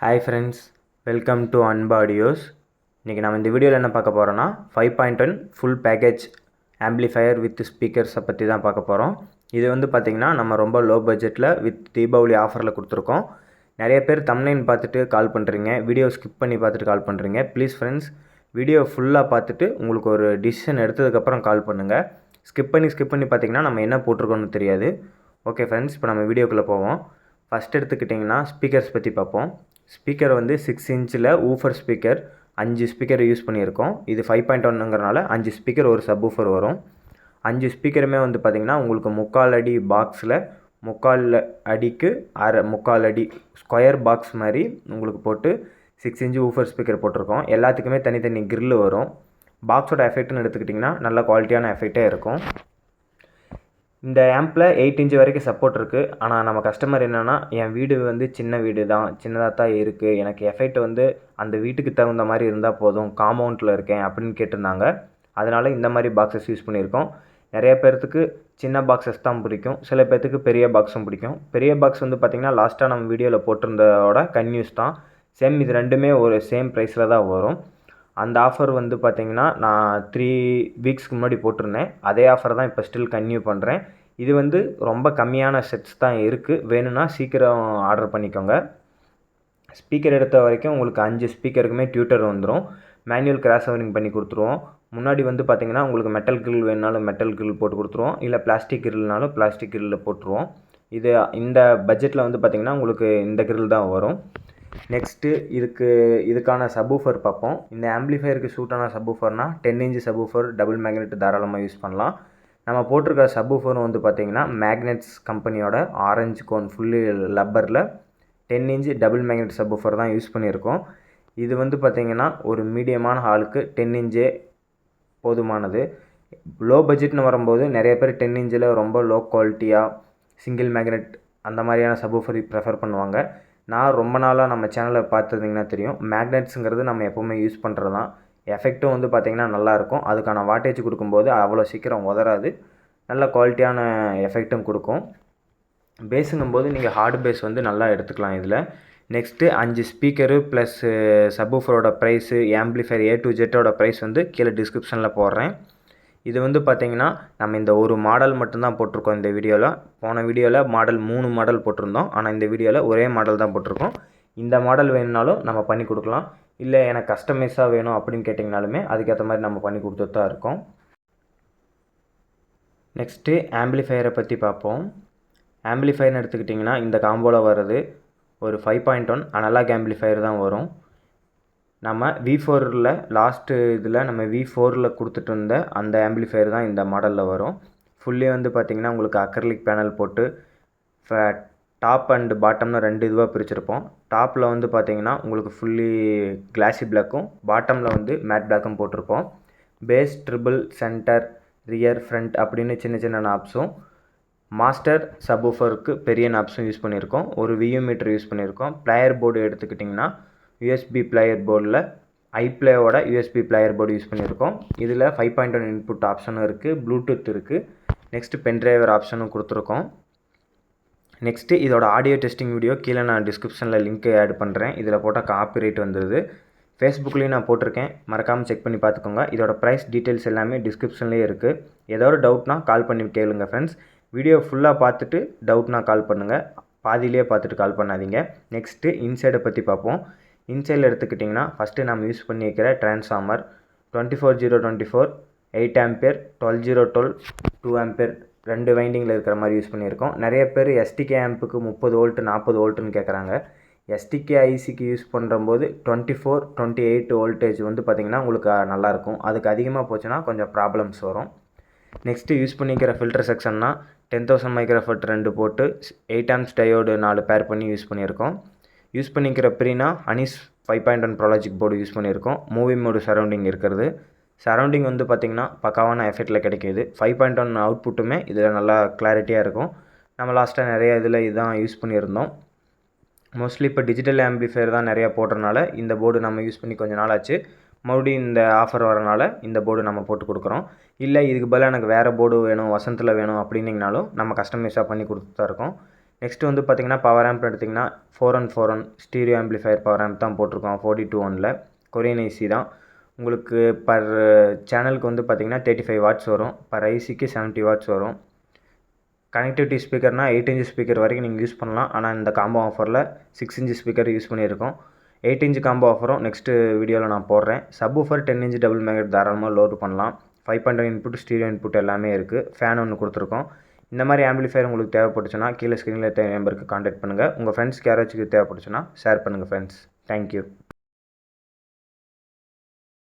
Hi friends, welcome to Anba Audios. இன்றைக்கி நம்ம இந்த வீடியோவில் என்ன பார்க்க போகிறோன்னா 5.1 ஃபுல் பேக்கேஜ் ஆம்பிளிஃபையர் வித் ஸ்பீக்கர்ஸை பற்றி தான் பார்க்க போகிறோம். இது வந்து பார்த்திங்கன்னா நம்ம ரொம்ப லோ பட்ஜெட்டில் வித் தீபாவளி ஆஃபரில் கொடுத்துருக்கோம். நிறைய பேர் தம்ப்நெயில் பார்த்துட்டு கால் பண்ணுறீங்க, வீடியோ ஸ்கிப் பண்ணி பார்த்துட்டு கால் பண்ணுறீங்க. ப்ளீஸ் ஃப்ரெண்ட்ஸ், வீடியோ ஃபுல்லாக பார்த்துட்டு உங்களுக்கு ஒரு டிசிஷன் எடுத்ததுக்கப்புறம் கால் பண்ணுங்கள். ஸ்கிப் பண்ணி பார்த்திங்கன்னா நம்ம என்ன போட்டிருக்கோன்னு தெரியாது. ஓகே ஃப்ரெண்ட்ஸ், இப்போ நம்ம வீடியோக்குள்ளே போவோம். ஃபஸ்ட் எடுத்துக்கிட்டிங்கன்னா ஸ்பீக்கர்ஸ் பற்றி பார்ப்போம். ஸ்பீக்கர் வந்து 6 இன்ச்சில் ஊஃபர் ஸ்பீக்கர் 5 ஸ்பீக்கர் யூஸ் பண்ணியிருக்கோம். இது 5.1ங்கிறனால 5 ஸ்பீக்கர் ஒரு சப் ஊஃபர் வரும். 5 ஸ்பீக்கருமே வந்து பார்த்திங்கன்னா உங்களுக்கு 3/4 அடி பாக்ஸில் 3/4 அடிக்கு 3/4 அடி ஸ்கொயர் பாக்ஸ் மாதிரி உங்களுக்கு போட்டு 6 இன்ச்சு ஊஃபர் ஸ்பீக்கர் போட்டிருக்கோம். எல்லாத்துக்குமே தனித்தனி கிரில் வரும். பாக்ஸோட எஃபெக்ட்னு எடுத்துக்கிட்டிங்கன்னா நல்ல குவாலிட்டியான எஃபெக்டே இருக்கும். இந்த ஆம்பில் 8 இன்ச் வரைக்கும் சப்போர்ட் இருக்குது. ஆனால் நம்ம கஸ்டமர் என்னென்னா, என் வீடு வந்து சின்ன வீடு தான், சின்னதாக தான் இருக்குது, எனக்கு எஃபெக்ட் வந்து அந்த வீட்டுக்கு தகுந்த மாதிரி இருந்தால் போதும், காம்பவுண்டில் இருக்கேன் அப்படின்னு கேட்டிருந்தாங்க. அதனால் இந்த மாதிரி பாக்ஸஸ் யூஸ் பண்ணியிருக்கோம். நிறைய பேர்த்துக்கு சின்ன பாக்ஸஸ் தான் பிடிக்கும், சில பேர்த்துக்கு பெரிய பாக்ஸும் பிடிக்கும். பெரிய பாக்ஸ் வந்து பார்த்திங்கன்னா லாஸ்ட்டாக நம்ம வீடியோவில் போட்டிருந்ததோட கன்யூஸ் தான். சேம் இது ரெண்டுமே ஒரு சேம் ப்ரைஸில் தான் வரும். அந்த ஆஃபர் வந்து பார்த்திங்கன்னா நான் 3 வீக்ஸ்க்கு முன்னாடி போட்டிருந்தேன். அதே ஆஃபர் தான் இப்போ ஸ்டில் கன்டினியூ பண்ணுறேன். இது வந்து ரொம்ப கம்மியான செட்ஸ் தான் இருக்குது. வேணும்னா சீக்கிரம் ஆர்டர் பண்ணிக்கோங்க. ஸ்பீக்கர் எடுத்த வரைக்கும் உங்களுக்கு 5 ஸ்பீக்கருக்குமே டியூட்டர் வந்துடும். மேனுவல் கிராஸ் ஓவரிங் பண்ணி கொடுத்துருவோம். முன்னாடி வந்து பார்த்திங்கன்னா உங்களுக்கு மெட்டல் கிரில் வேணுனாலும் மெட்டல் கிரில் போட்டு கொடுத்துருவோம், இல்லை பிளாஸ்டிக் கிரில்னாலும் பிளாஸ்டிக் கிரில்லில் போட்டுருவோம். இந்த பட்ஜெட்டில் வந்து பார்த்திங்கன்னா உங்களுக்கு இந்த கிரில் தான் வரும். நெக்ஸ்ட்டு இதுக்கான சப்வூஃபர் பார்ப்போம். இந்த ஆம்பிளிஃபையருக்கு சூட்டான சப்வூஃபர்னால் 10 இன்ச் சப்வூஃபர் டபுள் மேக்னெட் தாராளமாக யூஸ் பண்ணலாம். நம்ம போட்டிருக்க சப்வூஃபரும் வந்து பார்த்திங்கன்னா மேக்னெட்ஸ் கம்பெனியோட ஆரஞ்சு கோன் ஃபுல்லி லப்பரில் 10 இன்ச் டபுள் மேக்னெட் சப்வூஃபர் தான் யூஸ் பண்ணியிருக்கோம். இது வந்து பார்த்திங்கன்னா ஒரு மீடியமான ஹாலுக்கு 10 இன்ச்சே போதுமானது. லோ பட்ஜெட்னு வரும்போது நிறைய பேர் 10 இன்ச்சில் ரொம்ப லோ குவாலிட்டியாக சிங்கிள் மேக்னெட் அந்த மாதிரியான சப்வூஃபர் ப்ரெஃபர் பண்ணுவாங்க. நான் ரொம்ப நாளாக நம்ம சேனலை பார்த்துருந்தீங்கன்னா தெரியும், மேக்னெட்ஸுங்கிறது நம்ம எப்போவுமே யூஸ் பண்ணுறது தான். எஃபெக்ட்டும் வந்து பார்த்திங்கன்னா நல்லாயிருக்கும். அதுக்கான வாட்டேஜ் கொடுக்கும்போது அவ்வளோ சீக்கிரம் உதறாது, நல்ல குவாலிட்டியான எஃபெக்ட்டும் கொடுக்கும். பேஸுங்கும்போது நீங்கள் ஹார்டு பேஸ் வந்து நல்லா எடுத்துக்கலாம் இதில். நெக்ஸ்ட்டு 5 ஸ்பீக்கரு ப்ளஸ் சப்வூஃபரோட price, amplifier A to Z price வந்து கீழே டிஸ்கிரிப்ஷனில் போடுறேன். இது வந்து பார்த்திங்கன்னா நம்ம இந்த ஒரு மாடல் மட்டும்தான் போட்டிருக்கோம் இந்த வீடியோவில். போன வீடியோவில் 3 மாடல் போட்டிருந்தோம், ஆனால் இந்த வீடியோவில் ஒரே மாடல் தான் போட்டிருக்கோம். இந்த மாடல் வேணுனாலும் நம்ம பண்ணி கொடுக்கலாம், இல்லை எனக்கு கஸ்டமைஸாக வேணும் அப்படின்னு கேட்டிங்கனாலுமே அதுக்கேற்ற மாதிரி நம்ம பண்ணி கொடுத்துட்டு தான் இருக்கோம். நெக்ஸ்ட்டு ஆம்பிளிஃபையரை பற்றி பார்ப்போம். ஆம்பிளிஃபையர்னு எடுத்துக்கிட்டிங்கன்னா இந்த காம்போவில் வர்றது ஒரு 5.1 அனலாக் ஆம்பிளிஃபையர் தான் வரும். நம்ம V4ல் லாஸ்ட்டு இதில் நம்ம V4ல் கொடுத்துட்டு இருந்த அந்த ஆம்பிளிஃபையர் தான் இந்த மாடலில் வரும். ஃபுல்லி வந்து பார்த்திங்கன்னா உங்களுக்கு அக்ரலிக் பேனல் போட்டு டாப் அண்ட் பாட்டம்னு 2 இதுவாக பிரிச்சிருப்போம். டாப்பில் வந்து பார்த்திங்கன்னா உங்களுக்கு ஃபுல்லி கிளாசி பிளாக்கும், பாட்டமில் வந்து மேட் பிளாக்கும் போட்டிருப்போம். Base, triple, centre, rear, front அப்படின்னு சின்ன நாப்ஸும், மாஸ்டர் சப்வூஃபருக்கு பெரிய நாப்ஸும் யூஸ் பண்ணியிருக்கோம். ஒரு VU மீட்டர் யூஸ் பண்ணியிருக்கோம். பிளேயர் போர்டு எடுத்துக்கிட்டிங்கன்னா USB பிளேயர் போர்டில் ஐப்ளேயோட USB பிளேயர் போர்டு யூஸ் பண்ணியிருக்கோம். இதில் 5.1 இன்புட் ஆப்ஷனும் இருக்குது, ப்ளூடூத் இருக்குது. நெக்ஸ்ட்டு பென்ட்ரைவர் ஆப்ஷனும் கொடுத்துருக்கோம். நெக்ஸ்ட்டு இதோட ஆடியோ டெஸ்டிங் வீடியோ கீழே நான் டிஸ்கிரிப்ஷனில் லிங்க்கு ஆட் பண்ணுறேன். இதில் போட்டால் காப்பிரைட் வந்துடுது. ஃபேஸ்புக்லேயும் நான் போட்டிருக்கேன், மறக்காமல் செக் பண்ணி பார்த்துக்கோங்க. இதோட ப்ரைஸ் டீட்டெயில்ஸ் எல்லாமே டிஸ்கிரிப்ஷன்லேயே இருக்குது. ஏதோ ஒரு டவுட்னா கால் பண்ணி கேளுங்க ஃப்ரெண்ட்ஸ். வீடியோ ஃபுல்லாக பார்த்துட்டு டவுட்னா கால் பண்ணுங்கள், பாதியிலே பார்த்துட்டு கால் பண்ணாதீங்க. நெக்ஸ்ட்டு இன்சைடை பற்றி பார்ப்போம். இன்சைடில் எடுத்துக்கிட்டிங்கன்னா ஃபஸ்ட்டு நம்ம யூஸ் பண்ணி வைக்கிற ட்ரான்ஸ்ஃபார்மர் 24024 8 ஆம்பியர் 12012 2 ஆம்பியர் 2 வைண்டிங்கில் இருக்கிற மாதிரி யூஸ் பண்ணியிருக்கோம். நிறைய பேர் STK ஆம்புக்கு 30 வோல்ட் 40 வோல்ட்டுன்னு கேட்குறாங்க. STK ஐசிக்கு யூஸ் பண்ணுறம்போது 24-28 வோல்டேஜ் வந்து பார்த்திங்கன்னா உங்களுக்கு நல்லாயிருக்கும். அதுக்கு அதிகமாக போச்சுன்னா கொஞ்சம் ப்ராப்ளம்ஸ் வரும். நெக்ஸ்ட்டு யூஸ் பண்ணிக்கிற ஃபில்டர் செக்ஷன்னா 10,000 மைக்ரோஃபட் 2 போட்டு 8 ஆம்ப்ஸ் டயோடு 4 பேர் பண்ணி யூஸ் பண்ணியிருக்கோம். யூஸ் பண்ணிக்கிற ப்ரீனா அனிஸ் 5.1 ப்ராலஜிக் போர்டு யூஸ் பண்ணியிருக்கோம். மூவி மோடு சரௌண்டிங் இருக்கிறது. சரௌண்டிங் வந்து பார்த்திங்கன்னா பக்காவான எஃபெக்டில் கிடைக்கிது. 5.1 அவுட்புட்டுமே இதில் நல்லா கிளாரிட்டியாக இருக்கும். நம்ம லாஸ்ட்டாக நிறைய இதில் இதுதான் யூஸ் பண்ணியிருந்தோம். மோஸ்ட்லி இப்போ டிஜிட்டல் ஆம்பிளிஃபையர் தான் நிறையா போடுறனால இந்த போர்டு நம்ம யூஸ் பண்ணி கொஞ்சம் நாள் ஆச்சு. மறுபடியும் இந்த ஆஃபர் வரனால இந்த போர்டு நம்ம போட்டு கொடுக்குறோம். இல்லை இதுக்கு பதிலாக எனக்கு வேறு போர்டு வேணும், வசந்தில் வேணும் அப்படின்னிங்கனாலும் நம்ம கஸ்டமைஸாக பண்ணி கொடுத்து தான் இருக்கோம். நெக்ஸ்ட்டு வந்து பார்த்திங்கன்னா பவர் ஆம்ப் எடுத்திங்கன்னா 414 ஸ்டீரியோ ஆம்பிளிஃபையர் பவர் ஆம்ப் தான் போட்டிருக்கோம் 42 கொரியன் ஐசி தான். உங்களுக்கு பர் சேனலுக்கு வந்து பார்த்திங்கன்னா 35 வாட்ஸ் வரும், பர் ஐசிக்கு 70 வாட்ஸ் வரும். கனெக்டிவிட்டி ஸ்பீக்கர்னால் 8 இன்ச் ஸ்பீக்கர் வரைக்கும் நீங்கள் யூஸ் பண்ணலாம். ஆனால் இந்த காம்போ ஆஃபரில் 6 இன்ச் ஸ்பீக்கர் யூஸ் பண்ணியிருக்கோம். 8 இன்ச் காம்போ ஆஃபரும் நெக்ஸ்ட்டு வீடியோவில் நான் போடுறேன். சப்வூஃபர் 10 இன்ச் டபுள் மேக்னெட் தாராளமாக லோடு பண்ணலாம். 5.1 இன்புட் ஸ்டீரியோ இன்புட் எல்லாமே இருக்குது. ஃபேன் ஒன்று கொடுத்துருக்கோம். இந்த மாதிரி ஆம்பிளிஃபையர் உங்களுக்கு தேவைப்பட்டுச்சுன்னா கீழே ஸ்க்ரீனில் நம்பருக்கு கான்டாக்ட் பண்ணுங்கள். உங்கள் ஃப்ரெண்ட்ஸ்க்கு யாராச்சும் தேவைப்பட்டுச்சுன்னா ஷேர் பண்ணுங்கள் ஃப்ரெண்ட்ஸ். தேங்க்யூ.